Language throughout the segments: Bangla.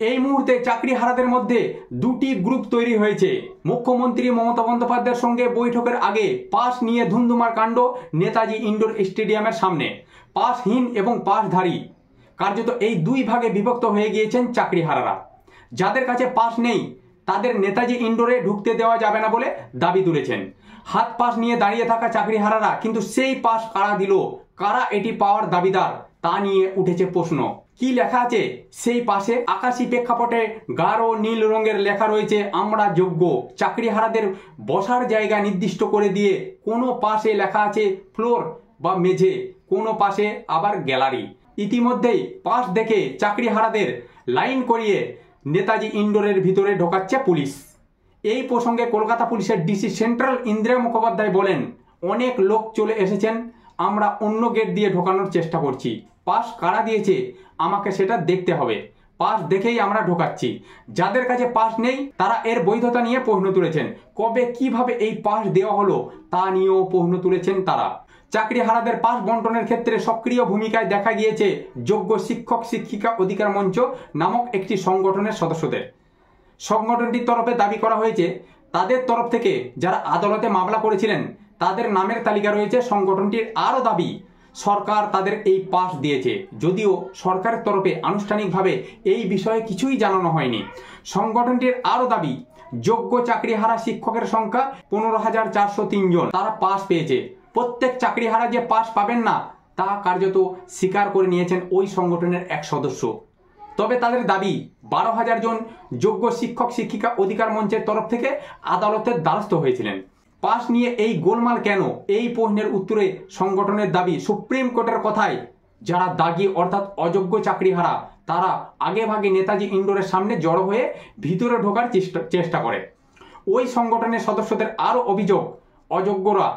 এই মুহূর্তে চাকরিহারাদের মধ্যে দুটি গ্রুপ তৈরি হয়েছে। মুখ্যমন্ত্রী মমতা বন্দ্যোপাধ্যায়ের সঙ্গে বৈঠকের আগে পাস নিয়ে ধুন্ধুমার কাণ্ড নেতাজি ইন্ডোর স্টেডিয়ামের সামনে। পাসহীন এবং পাসধারী কার্যত এই দুই ভাগে বিভক্ত হয়ে গিয়েছেন চাকরিহারারা। যাদের কাছে পাস নেই তাদের নেতাজি ইন্ডোরে ঢুকতে দেওয়া যাবে না বলে দাবি তুলেছেন। হাত পাস নিয়ে দাঁড়িয়ে থাকা চাকরিহারারা কিন্তু সেই পাস কারা দিল, কারা এটি পাওয়ার দাবিদার তা নিয়ে উঠেছে প্রশ্ন। কি লেখা আছে সেই পাশে? আকাশী প্রেক্ষাপটে গাঢ় নীল রঙের লেখা রয়েছে আমরা যোগ্য। চাকরিহারাদের বসার জায়গা নির্দিষ্ট করে দিয়ে কোনো পাশে লেখা আছে ফ্লোর বা মেঝে, কোনো পাশে আবার গ্যালারি। ইতিমধ্যেই পাস দেখে চাকরিহারাদের লাইন করিয়ে নেতাজি ইন্ডোরের ভিতরে ঢোকাচ্ছে পুলিশ। এই প্রসঙ্গে কলকাতা পুলিশের ডিসি সেন্ট্রাল ইন্দিরা মুখোপাধ্যায় বলেন, অনেক লোক চলে এসেছেন, আমরা অন্য গেট দিয়ে ঢোকানোর চেষ্টা করছি। পাস কারা দিয়েছে আমাকে সেটা দেখতে হবে, পাস দেখেই আমরা ঢোকাচ্ছি। যাদের কাছে পাস নেই তারা এর বৈধতা নিয়ে প্রশ্ন তুলেছেন। কবে কিভাবে এই পাস দেওয়া হলো তা নিয়েও প্রশ্ন তুলেছেন তারা। চাকরিহারাদের পাস বন্টনের ক্ষেত্রে সক্রিয় ভূমিকায় দেখা গিয়েছে যোগ্য শিক্ষক শিক্ষিকা অধিকার মঞ্চ নামক একটি সংগঠনের সদস্যদের। সংগঠনটির তরফে দাবি করা হয়েছে তাদের তরফ থেকে যারা আদালতে মামলা করেছিলেন তাদের নামের তালিকা রয়েছে। সংগঠনটির আরও দাবি সরকার তাদের এই পাস দিয়েছে, যদিও সরকারের তরফে আনুষ্ঠানিকভাবে এই বিষয়ে কিছুই জানানো হয়নি। সংগঠনটির আরও দাবি যোগ্য চাকরিহারা শিক্ষকের সংখ্যা 15,403 জন, তারা পাস পেয়েছে। প্রত্যেক চাকরিহারা যে পাস পাবেন না তা কার্যত স্বীকার করে নিয়েছেন ওই সংগঠনের এক সদস্য। তবে তাদের দাবি 12,000 জন যোগ্য শিক্ষক শিক্ষিকা অধিকার মঞ্চের তরফ থেকে আদালতের দ্বারস্থ হয়েছিলেন। পাস নিয়ে এই গোলমাল কেন, এই প্রশ্নের উত্তরে সংগঠনের দাবি সুপ্রিম কোর্টের কথায় যারা দাগি অর্থাৎ অযোগ্য চাকরিহারা তারা আগে ভাগে নেতাজি ইন্ডোরের সামনে জড়ো হয়ে ভিতরে ঢোকার চেষ্টা করে। ওই সংগঠনের সদস্যদের আরও অভিযোগ অযোগ্যরা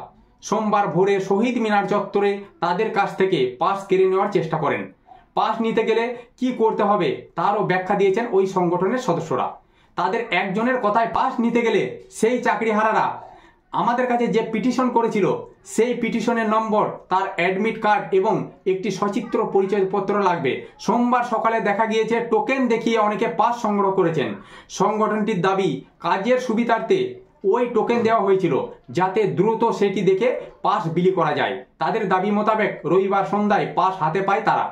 সোমবার ভোরে শহীদ মিনার চত্বরে তাদের কাছ থেকে পাস কেড়ে নেওয়ার চেষ্টা করেন। পাস নিতে গেলে কি করতে হবে তারও ব্যাখ্যা দিয়েছেন ওই সংগঠনের সদস্যরা। তাদের একজনের কথায় পাস নিতে গেলে সেই চাকরিহারারা আমাদের কাছে যে পিটিশন করেছিল সেই পিটিশনের নম্বর, তার অ্যাডমিট কার্ড এবং একটি সচিত্র পরিচয়পত্র লাগবে। সোমবার সকালে দেখা গিয়েছে টোকেন দেখিয়ে অনেকে পাস সংগ্রহ করেছেন। সংগঠনটির দাবি কাজের সুবিধার্থে ওই টোকেন দেওয়া হয়েছিল যাতে দ্রুত সেটি দেখে পাস বিলি করা যায়। তাদের দাবি মোতাবেক রবিবার সন্ধ্যায় পাস হাতে পায় তারা।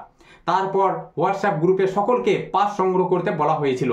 তারপর হোয়াটসঅ্যাপ গ্রুপে সকলকে পাস সংগ্রহ করতে বলা হয়েছিল।